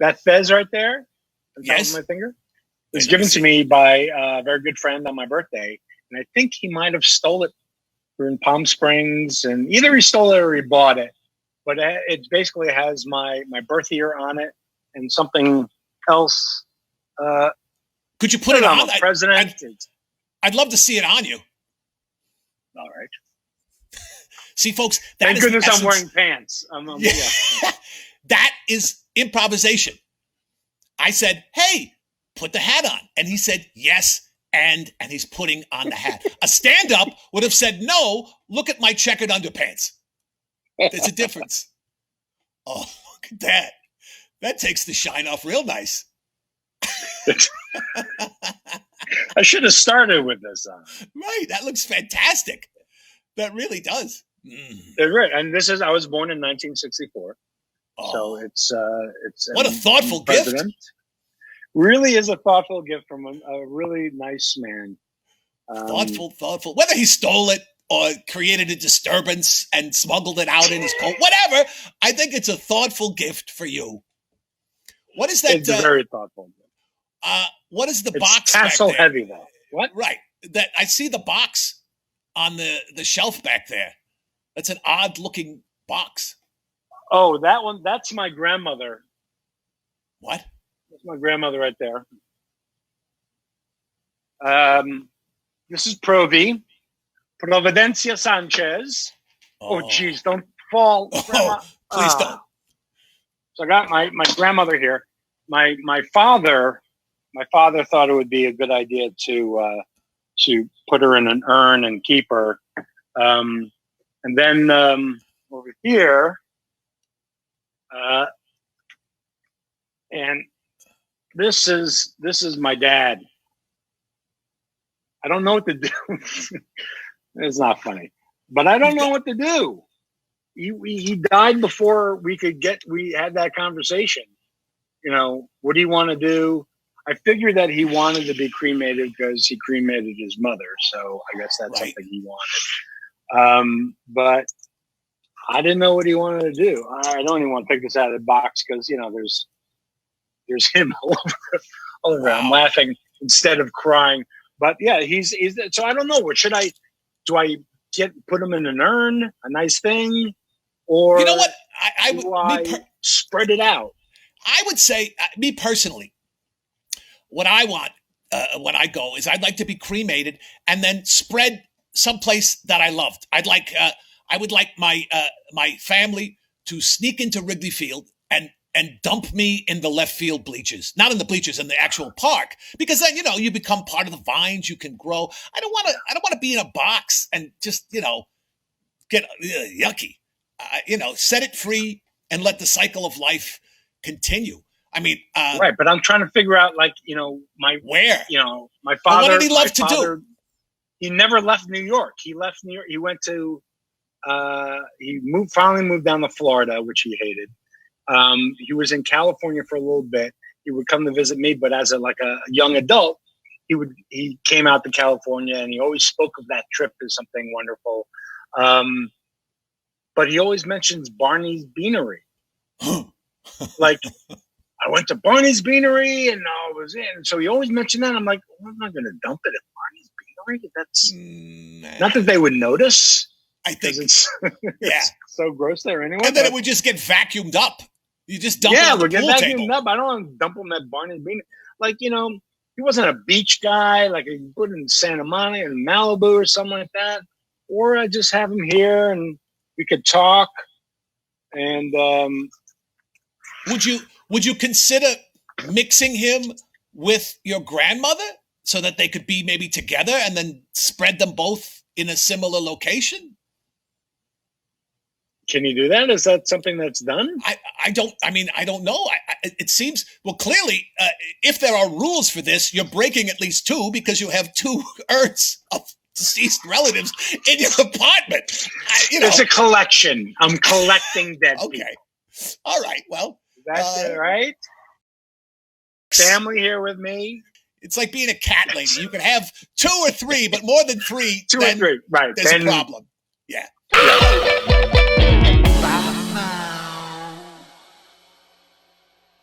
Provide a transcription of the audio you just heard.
That fez right there, on top Yes. of my finger, was given to me by a very good friend on my birthday, and I think he might have stole it. We're in Palm Springs, and either he stole it or he bought it. But it basically has my birth year on it and something else. Could you put it on? President. I'd love to see it on you. All right. See, folks, thank goodness I'm wearing pants. Yeah. That is improvisation. I said, hey, put the hat on. And he said, yes, and he's putting on the hat. A stand-up would have said, no, look at my checkered underpants. There's a difference. Oh, look at that. That takes the shine off real nice. I should have started with this on. Right. That looks fantastic. That really does. Right. And I was born in 1964. Oh. So it's what a thoughtful gift. Really is a thoughtful gift from a really nice man. Thoughtful. Whether he stole it or created a disturbance and smuggled it out in his coat, whatever. I think it's a thoughtful gift for you. What is that? It's a very thoughtful gift. What is the it's box? Tassel back there? Heavy though. What? Right. That I see the box on the shelf back there. That's an odd looking box. Oh, that one. That's my grandmother. What? That's my grandmother right there. This is Providencia Sanchez. Oh, geez, don't fall. Oh, please don't. So I got my grandmother here. My father thought it would be a good idea to put her in an urn and keep her. And then over here, and this is my dad. I don't know what to do. It's not funny, but I don't know what to do. He died before we had that conversation. You know, what do you want to do? I figured that he wanted to be cremated because he cremated his mother. So I guess that's something he wanted. But I didn't know what he wanted to do. I don't even want to pick this out of the box because, you know, there's him all over. Wow. I'm laughing instead of crying. But yeah, he's so I don't know. What should I do? I put him in an urn, a nice thing, or you know what? I would spread it out. I would say, me personally, what I want when I go is I'd like to be cremated and then spread someplace that I loved. I would like my family to sneak into Wrigley Field and dump me in the left field bleachers, not in the bleachers, in the actual park, because then, you know, you become part of the vines, you can grow. I don't want to be in a box and just, you know, get yucky, you know, set it free and let the cycle of life continue. I mean, right. But I'm trying to figure out, like, you know, my father, what did he love to do? He never left New York. He left New York. He went to, finally moved down to Florida, which he hated. He was in California for a little bit. He would come to visit me, but as a young adult, he came out to California, and he always spoke of that trip as something wonderful. But he always mentions Barney's Beanery. Like, I went to Barney's Beanery and I was in. So he always mentioned that. I'm like, well, I'm not going to dump it at Barney's Beanery. That's not that they would notice. I think it's so gross there anyway. And then it would just get vacuumed up. You just dump it on the pool table. Vacuumed up. I don't want to dump him at Barney's Beanery. Like, you know, he wasn't a beach guy. Like, he put in Santa Monica and Malibu or something like that. Or I just have him here and we could talk. And would you consider mixing him with your grandmother so that they could be maybe together and then spread them both in a similar location? Can you do that? Is that something that's done? I don't know. It seems, well, clearly, if there are rules for this, you're breaking at least two because you have two urns of deceased relatives in your apartment. It's a collection. I'm collecting dead people. All right. Well, that's it, right? Family here with me. It's like being a cat lady. You can have two or three, but more than three. Two or three, right? There's a problem. Yeah.